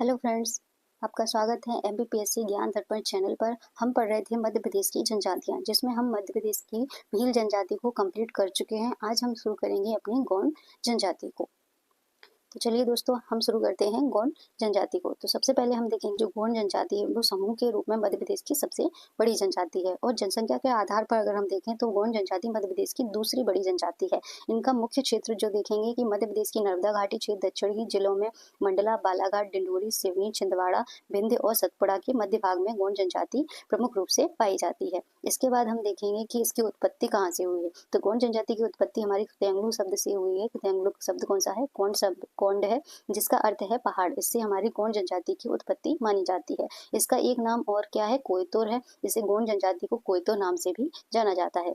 Hello friends, आपका स्वागत है एमपीपीएससी ज्ञान दर्पण चैनल पर। हम पढ़ रहे थे मध्य प्रदेश की जनजातियां, जिसमें हम मध्य प्रदेश की भील जनजाति को कंप्लीट कर चुके हैं। आज हम शुरू करेंगे अपनी गौंड जनजाति को। तो चलिए दोस्तों, हम शुरू करते हैं गौंड जनजाति को। तो सबसे पहले हम देखेंगे जो गौंड जनजाति है वो समूह के रूप में मध्य प्रदेश की सबसे बड़ी जनजाति है, और जनसंख्या के आधार पर अगर हम देखें तो गौंड जनजाति मध्य प्रदेश की दूसरी बड़ी जनजाति है। इनका मुख्य क्षेत्र जो देखेंगे कि मध्य प्रदेश की नर्मदा घाटी क्षेत्र, दक्षिणी जिलों में मंडला, बालाघाट, डिंडोरी, सिवनी, छिंदवाड़ा, विंध्य और सतपुड़ा के मध्य भाग में गौंड जनजाति प्रमुख रूप से पाई जाती है। इसके बाद हम देखेंगे कि इसकी उत्पत्ति कहाँ से हुई है। तो गौंड जनजाति की उत्पत्ति हमारी तेंगलू शब्द से हुई है। तेंगलू शब्द कौन सा है? कौंड शब्द, कौंड है, जिसका अर्थ है पहाड़। इससे हमारी गौंड जनजाति की उत्पत्ति मानी जाती है। इसका एक नाम और क्या है? कोयतोर है, जिसे गौंड जनजाति को कोयतोर नाम से भी जाना जाता है।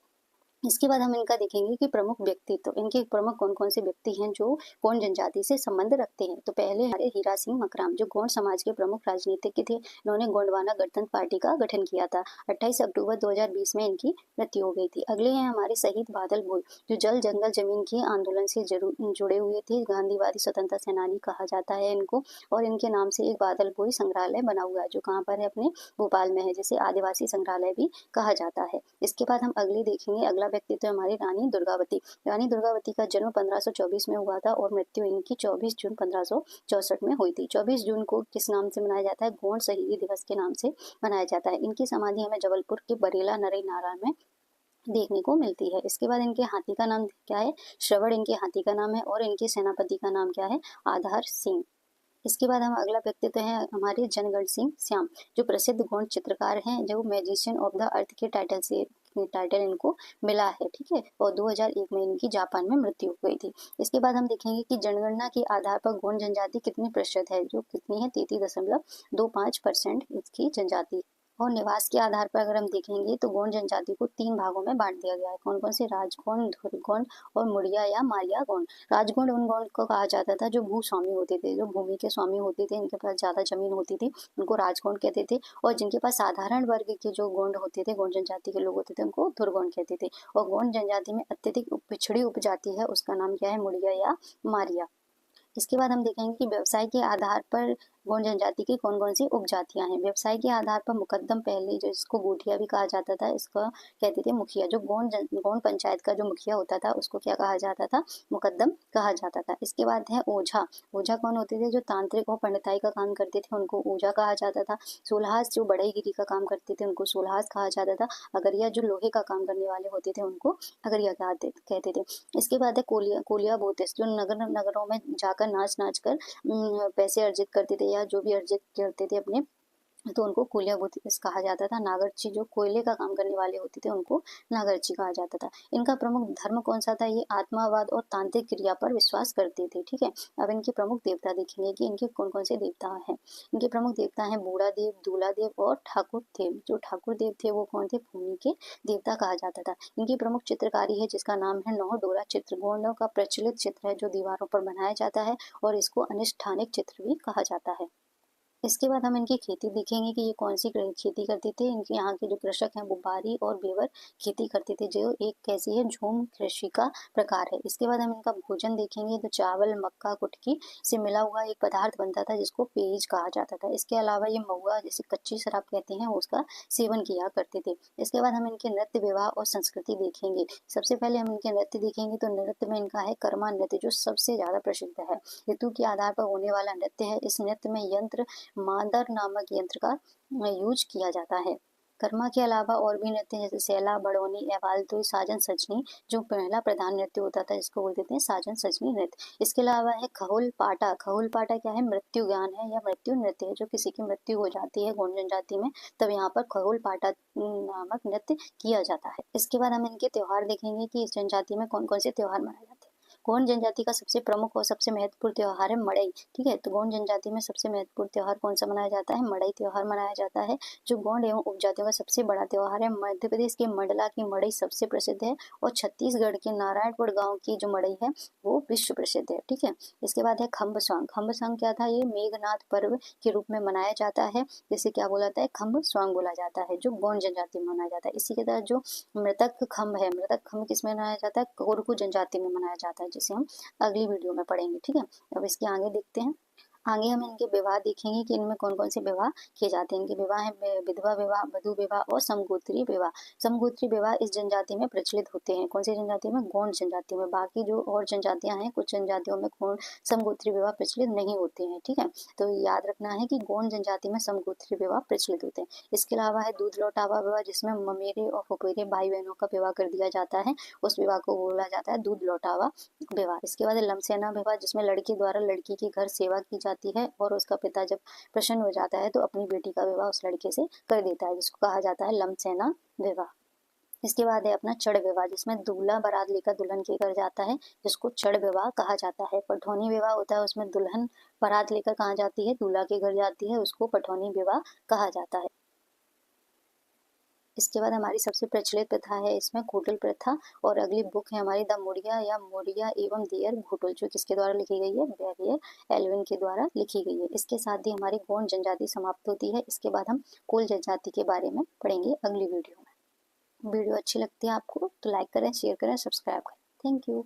इसके बाद हम इनका देखेंगे कि प्रमुख व्यक्तित्व, इनके प्रमुख कौन कौन से व्यक्ति हैं जो गौंड जनजाति से संबंध रखते हैं। तो पहले हमारे हीरा सिंह मकराम, जो गौंड समाज के प्रमुख राजनीतिज्ञ थे। इन्होंने गोंडवाना गणतंत्र पार्टी का गठन किया था। 28 अक्टूबर 2020 में इनकी मृत्यु हो गई थी। अगले हैं हमारे शहीद बादल भोई, जो जल जंगल जमीन के आंदोलन से जुड़े हुए थे। गांधीवादी स्वतंत्रता सेनानी कहा जाता है इनको, और इनके नाम से एक बादल भोई संग्रहालय बना हुआ है, जो कहाँ पर है? अपने भोपाल में है, जिसे आदिवासी संग्रहालय भी कहा जाता है। इसके बाद हम अगले देखेंगे, अगला व्यक्तित्व हमारी रानी दुर्गावती। रानी दुर्गावती का जन्म 1524 में हुआ था और मृत्यु इनकी 24 जून 1564 में हुई थी। 24 जून को किस नाम से मनाया जाता है? गौंड शहीदी दिवस के नाम से मनाया जाता है। इनकी समाधि हमें जबलपुर के बरेला नरई नारायण में देखने को मिलती है। इसके बाद इनके हाथी का नाम क्या है? श्रवण इनके हाथी का नाम है, और इनके सेनापति का नाम क्या है? आधार सिंह। इसके बाद हम अगला व्यक्तित्व है हमारे जनगण सिंह श्याम, जो प्रसिद्ध गौंड चित्रकार हैं, जो मैजिशियन ऑफ द अर्थ के टाइटल इनको मिला है। ठीक है, और 2001 में इनकी जापान में मृत्यु हो गई थी। इसके बाद हम देखेंगे कि जनगणना के आधार पर गौंड जनजाति कितनी प्रतिशत है, जो कितनी है? 33.25% इसकी जनजाति। और निवास के आधार पर अगर हम देखेंगे तो गौंड जनजाति को 3 भागों में बांट दिया गया है। कौन कौन से? राजगौंड, धुरगौंड और मुड़िया या मारिया गौंड। राजगौंड उन गौंड को कहा जाता था जो भू स्वामी होते थे, जो भूमि के स्वामी होते थे, इनके पास ज्यादा जमीन होती थी, उनको राजगौंड कहते थे। और जिनके पास साधारण वर्ग के जो गौंड होते थे, गौंड जनजाति के लोग होते थे, उनको धुरगौंड कहते थे। और गौंड जनजाति में अत्यधिक पिछड़ी उपजाति है, उसका नाम क्या है? मुड़िया या मारिया। इसके बाद हम देखेंगे कि व्यवसाय के आधार पर गौंड जनजाति की कौन कौन सी उपजातियां हैं। व्यवसाय के आधार पर मुकद्दम पहले, जो इसको गोठिया भी कहा जाता था, इसको कहते थे मुखिया। जो गौंड पंचायत का जो मुखिया होता था उसको क्या कहा जाता था? मुकद्दम कहा जाता था। इसके बाद है ओझा। ओझा कौन होते थे? जो तांत्रिक और पंडिताई का काम करते थे, उनको ओझा कहा जाता था। सुलहास, जो बढ़ईगिरी का काम करते थे, उनको सुलहास कहा जाता था। अगरिया, जो लोहे का काम करने वाले होते थे, उनको अगरिया कहते थे। इसके बाद है कोलिया बोतिस, जो नगरों में जाकर नाच कर पैसे अर्जित करते थे, या जो भी अर्जित करते थे अपने, तो उनको कोलिया बोतिस कहा जाता था। नागरची, जो कोयले का काम करने वाले होते थे, उनको नागरची कहा जाता था। इनका प्रमुख धर्म कौन सा था? ये आत्मावाद और तांत्रिक क्रिया पर विश्वास करते थे। ठीक है, अब इनके प्रमुख देवता देखेंगे कि इनके कौन कौन से देवता हैं। इनके प्रमुख देवता हैं बूढ़ा देव, दूल्हा देव और ठाकुर देव। जो ठाकुर देव थे वो कौन थे? भूमि के देवता कहा जाता था। इनकी प्रमुख चित्रकारी है जिसका नाम है नौ डोरा चित्र। गौंडों का प्रचलित चित्र है जो दीवारों पर बनाया जाता है, और इसको अनुष्ठानिक चित्र भी कहा जाता है। इसके बाद हम इनकी खेती देखेंगे कि ये कौन सी खेती करते थे। इनके यहाँ के जो कृषक हैं वो बारी और बेवर खेती करते थे, जो एक कैसी है? झूम कृषि का प्रकार है। इसके बाद हम इनका भोजन देखेंगे तो चावल, मक्का, कुटकी से मिला हुआ एक पदार्थ बनता था जिसको पेज कहा जाता था। इसके अलावा ये महुआ, जिसे कच्ची शराब कहते हैं, उसका सेवन किया करते थे। इसके बाद हम इनके नृत्य, विवाह और संस्कृति देखेंगे। सबसे पहले हम इनके नृत्य देखेंगे तो नृत्य में इनका है कर्मा नृत्य, जो सबसे ज्यादा प्रसिद्ध है। ऋतु के आधार पर होने वाला नृत्य है। इस नृत्य में यंत्र मादर नामक यंत्र का यूज किया जाता है। कर्मा के अलावा और भी नृत्य जैसे सैला, बड़ौनी, एवालतुई, साजन सजनी, जो पहला प्रधान नृत्य होता था, इसको बोलते थे साजन सजनी नृत्य। इसके अलावा है खहुल पाटा। खहुल पाटा क्या है? मृत्यु ज्ञान है या मृत्यु नृत्य है। जो किसी की मृत्यु हो जाती है गौंड जनजाति में, तब यहाँ पर खहुल पाटा नामक नृत्य किया जाता है। इसके बाद हम इनके त्योहार देखेंगे कि इस जनजाति में कौन कौन से त्योहार मनाए जाते हैं। गौंड जनजाति का सबसे प्रमुख और सबसे महत्वपूर्ण त्योहार है मड़ई। ठीक है, तो गौंड जनजाति में सबसे महत्वपूर्ण त्योहार कौन सा मनाया जाता है? मड़ई त्योहार मनाया जाता है, जो गौंड एवं उपजातियों का सबसे बड़ा त्योहार है। मध्य प्रदेश के मंडला की मड़ई सबसे प्रसिद्ध है, और छत्तीसगढ़ के नारायणपुर गांव की जो मड़ई है वो विश्व प्रसिद्ध है। ठीक है, इसके बाद है खम्ब स्वांग। खम्ब स्वांग क्या था? ये मेघनाथ पर्व के रूप में मनाया जाता है, जिसे क्या बोला जाता है? खम्ब स्वांग बोला जाता है, जो गौंड जनजाति में मनाया जाता है। इसी के तहत जो मृतक खम्ब है, मृतक खम्ब किस में मनाया जाता है? कोरकू जनजाति में मनाया जाता है, जिसे हम अगली वीडियो में पढ़ेंगे। ठीक है, अब इसके आगे देखते हैं। आगे हम इनके विवाह देखेंगे कि इनमें कौन कौन से विवाह किए जाते हैं। इनके विवाह है विधवा विवाह, वधू विवाह और समगोत्री विवाह। समगोत्री विवाह इस जनजाति में प्रचलित होते हैं। कौन सी जनजाति में? गौंड जनजाति में। बाकी जो और जनजातियां हैं, कुछ जनजातियों में गौंड समगोत्री विवाह प्रचलित नहीं होते हैं। ठीक है, तो याद रखना है कि गौंड जनजाति में समगोत्री विवाह प्रचलित होते हैं। इसके अलावा है दूध लौटावा विवाह, जिसमें ममेरे और फुफेरे भाई बहनों का विवाह कर दिया जाता है। उस विवाह को बोला जाता है दूध लौटावा विवाह। इसके बाद लमसेना विवाह, जिसमें लड़की द्वारा लड़की के घर सेवा की जाती है और उसका पिता जब प्रसन्न हो जाता है तो अपनी बेटी का विवाह उस लड़के से कर देता है, जिसको कहा जाता है लमसेना विवाह। इसके बाद है अपना चढ़ विवाह, जिसमें दूल्हा बारात लेकर दुल्हन के घर जाता है, जिसको चढ़ विवाह कहा जाता है। पठौनी विवाह होता है, उसमें दुल्हन बारात लेकर कहाँ जाती है? दूल्हा के घर जाती है, उसको पठौनी विवाह कहा जाता है। इसके बाद हमारी सबसे प्रचलित प्रथा है इसमें घोटल प्रथा, और अगली बुक है हमारी द मोरिया या मोरिया एवं दियर घोटल, जो किसके द्वारा लिखी गई है? बेरियर एल्विन के द्वारा लिखी गई है। इसके साथ ही हमारी गौंड जनजाति समाप्त होती है। इसके बाद हम कोल जनजाति के बारे में पढ़ेंगे अगली वीडियो में। वीडियो अच्छी लगती है आपको तो लाइक करें, शेयर करें, सब्सक्राइब करें। Thank you.